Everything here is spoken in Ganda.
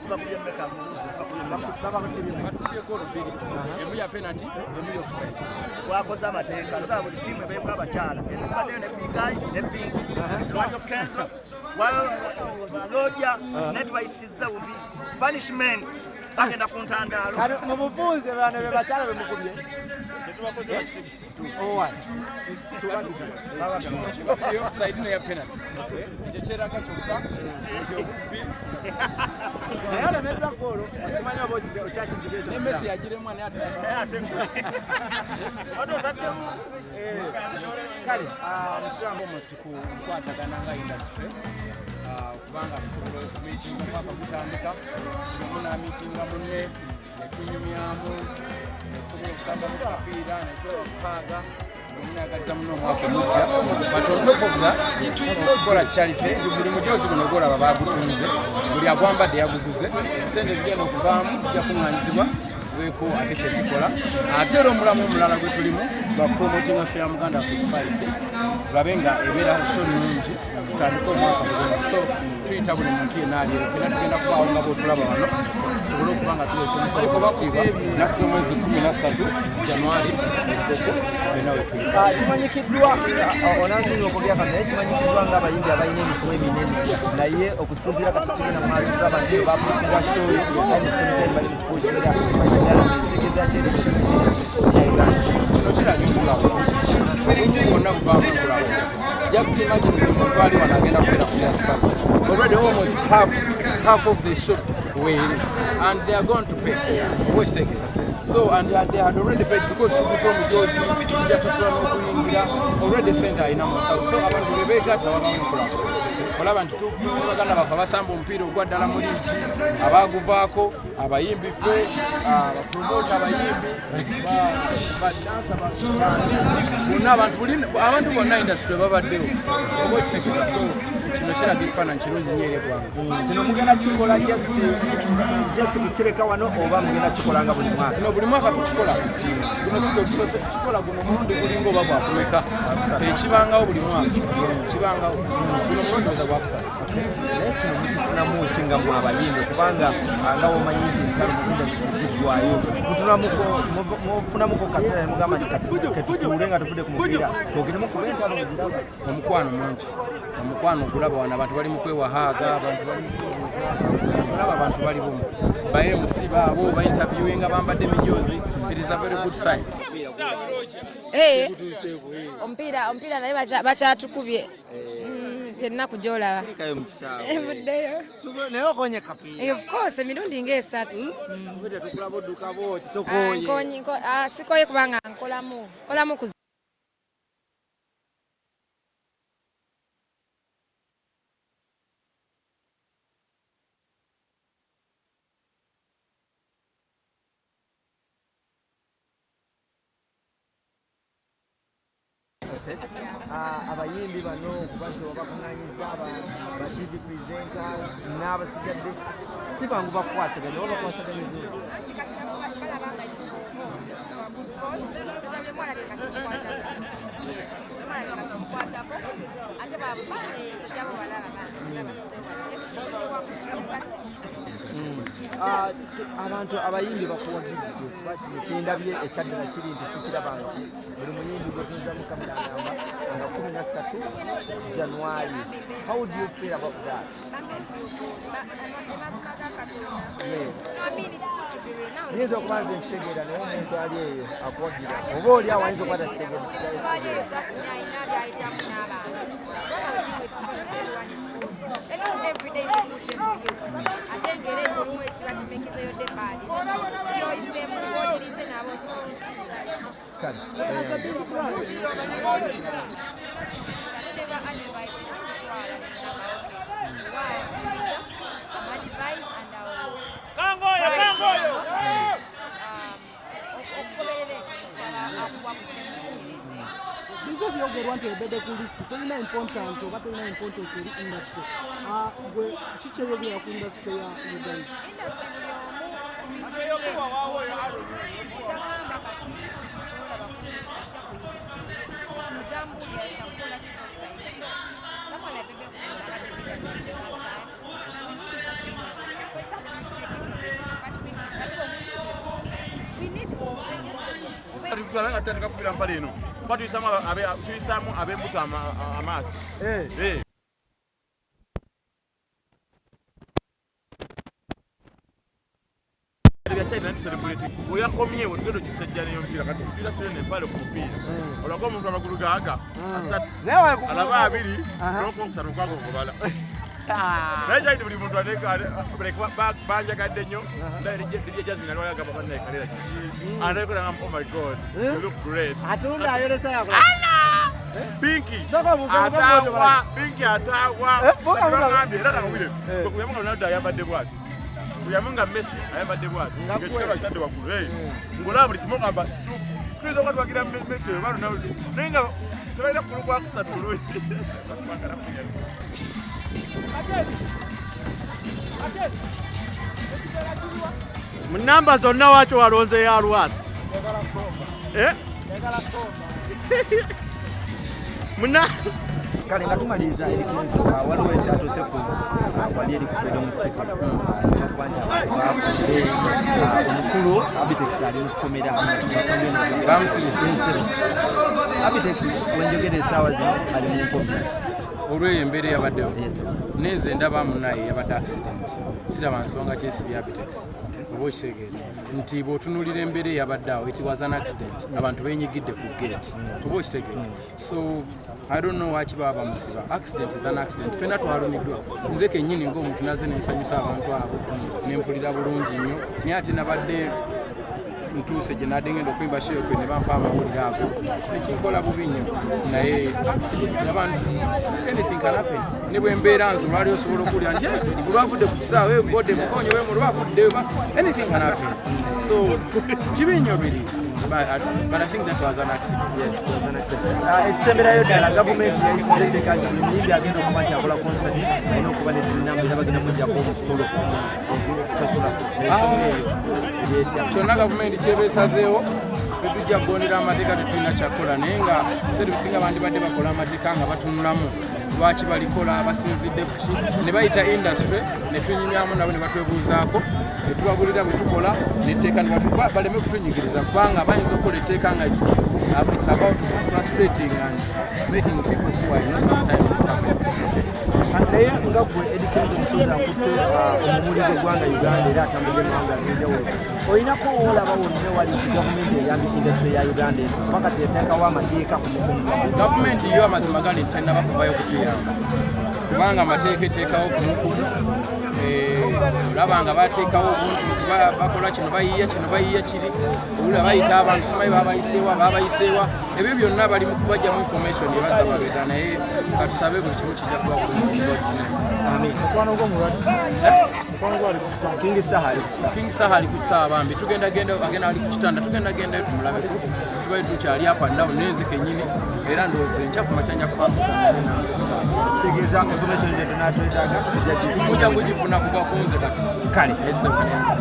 Babakubye mmeka Babakubye golo bbiri. Emu ya penalty, emu ya offside. Wakoze amateeka laba buli tiimu ebeeko abakyala ebaddeyo ne Bigayi ne Pinki Eddy Kenzo Lodya netwayisizza bubi punishment bagenda ku ntandaalo mu bufunze bano be bakyala bemukubye offside ne ya penalty. Ekyo kyeraga kyokka nti obubbi naye olemeddwa golo okimanyi oba okyakijjira ekyo ne Messi yagiremu ani ate kale musiramu almost ku nkwatagana nga industry kubanga tusobola okumiitinga paka gutandika tulimu n'amiitinga munne netunyumyamu netusobola okusamba mu kapiira netusobola okupaaga omunayagaliza muno omwaka omujja but on top of that okukola charity buli mujozi guno gwolaba bagutunze buli agwambadde yaguguze sente zigenda okuvaamu zijja kuŋŋanyizibwa zibeeko ate kyezikola ate era omulamu omulala gwe tulimu bapromotinga show ya muganda waffe Spice tulabe nga ebeera so nnungi tutandike omwaka mulema so tuyita buli muntu yenna ali ero fena tugenda kubaawo nga bwotulaba wano tusobole okuba nga tuweesa omukolo gw'okusiiba nakku omwezi 13 January ekoko fena we tuli kimanyikiddwa onansinga okulyaka naye kimanyikiddwa ng'abayimbi abalina emikumu eminene naye okusinziira kati tugenda mu maaluzi abantu bapuusinga shoyi anisemitari bali mu kikuukiira kitegeeza kiri kino kiraga enkulawo obungi bwonna buvaamu enkulawo just imagine omuntu ali wano agenda kubeera ku Share Spice already almost half of the shop were in and they are going to pay always take it so and they had already paid because tuguze omujozi tujasasula n'okuyingira already sente ayina musawo so abantu bebeegatta wagamu enkulawo olaba nti baganda baffe abasamba omupiira ogwa ddala mu liigi abaaguvaako abayimbi ffe abapromota abayimbi badansa bonna abantu bonna industry babaddewo oba ekisekera so kino kiraga ekifaananyi kirungi nnyo eri eggwanga kino mugenda kikola jesi kukireka wano oba mugenda kikolanga buli mwaka kino buli mwaka tukikola guno sigo tusoose tukikola guno omulundi gulinga oba gwakumeka tekibangawo buli mwaka kibangawo guno omulundi weza gwakusatu naye kino mukifunamu ki nga mwe abayimbi kubanga nga womanyi nti nkalo mukinda kiziggwayo mufunamuko kaseera nemugamba nti ketutuule nga tuvudde ku mupiira twogiremu kuba entalo muziraba omukwano mungi omukwano ogulaba wano abantu bali mu kwewahaaga abantu bali mu olaba abantu bali bumu baye musiba abo bainterviewinga bambadde mijoozi it is a very good sign omupiira naye bakyatukubye ennaku gyolaba evuddeyo naye okonye kapiira of course emirundi ng'esatu tetukulaba odduka booti tokoye sikoye kubanga nkolamu abayimbi bano okuba nti obakuŋŋaanyiza ba TV presenters n'abasigadde si bangu bakwasaganya oba bakwasaganyiza abantu abayimbi bakuwagidde kuba kino kindabye ekyaddala kiri nti tukirabanga buli muyimbi gwetunza mu kamera agamba nga 13 January. How do you feel about that? Nizo okubanza ekitegeera naye omuntu ali eyo akuwagira oba oli awo ayinza okuba takitegeera Bizo byogera nti ebedde ku list tolina important oba tolina importance eri industry. Gwe kiki ebyogera ku industry ya Uganda? Someone like tulanga tutandika kupira mpale eno kuba tuyisamu ab'embuto amaaso. Uyakomye utendo kisajjana yompira kati mpira tulene mpale ku mupiira olako omuntu amagulu gaaga asatu alaba abiri n'okusatu kwako kubala naye kyaiti buli muntu banjagadde nnyo ndalije jasmine alwalaga babannaekalera kiki andaekolanga oh my god you look great atunda ayolesa yakola Pinky atawa Pinky atawa ngambye era kangubire kuyamunga nada yabadde bwati kuyamunga Messi ayabadde bwati ngekikalo kitadde waggulu ngola buli kimo kamba tuzo kwa twagira Messi bano nawe nenga tubaira kulugwa kusatu luyi Munamba zonna wacho walonze ya Alwasi. Muna kale nga tumaliza Eddy Kenzo waliwo ekyatuse ku wali eri kufeera omuseko kyokubanja omukulu Abitex ali mukukomera bamusibye Abitex wenjogera essaawa zino ali mu nkomera olw'eyo embeera yabaddewo neze ndabamu naye yabadde accident siraba nsonga kyesibya Abitex oba okitegeera nti bw'otunuulira embeera eyabadde awo it was an accident abantu benyigidde ku gate oba okitegeera so I don't know waki baba bamusiba accident is an accident fena twalumiddwa nze kennyini ng'omuntu naze nensanyusa abantu abo nempulira bulungi nnyo naye ate nabadde ntuuse gye nadde ngenda okuyimba sheekwe ne bampa amawulire ago nekinkola bubi nnyo naye accident abantu anything can happen ne bwembeera nze olwali osobola okuwulira nti olwavudde ku kisaawe bodde mukonyo we mulwavuddeyo anything can happen so kibi nnyo biri but I think that was an accident. Ekisemberayo ddala gavumenti yayisize etteeka nti buli muyimbi agenda okuba nti akola konsati alina okuba netulinambu era bagenda mujjako omusolo kyonna gavumenti kyebeesazeewo tetujja kugondera amateeka tetulina kyakola naye nga biseera bisinga bandibadde bakola amateeka nga batunulamu lwaki balikola basinzidde kuki ne bayita industry ne tunyumyamu nabo ne batwebuuzaako ne tubagulira bwe tukola netteeka ne baleme kutunyigiriza kubanga bayinza okukola etteeka nga it's about frustrating and making people poor, you know, sometimes it happens. naye nga gwe Eddy Kenzo omusozi akutte omumuli gw'eggwanga Uganda era atambudde eggwanga ng'enjawulo olinako olaba wonna wali gavumenti eyambye industry ya Uganda paka teteekawo amateeka ku mukumu gavumenti yo amazima gali tennaba kuvayo kutuyamba kubanga amateeka eteekawo ku mukumu olaba nga bateekawo obuntu bakola kino bayiiya kiri olula bayita abantu simanyi babayiseewa ebyo byonna bali mu kubajjamu information ebasaba bega naye katusabe buli kimu kijja kuba King Saha ali ku kisaawa bambi agenda ali ku kitanda tugendagendayo tumulabe tubaye tukyali apa nawo nenze kennyini era ndowooza enkyafu makyanja kitegeeza information yetunatwetaaga mujja kugifuna kuva kunze kati kale esekanenza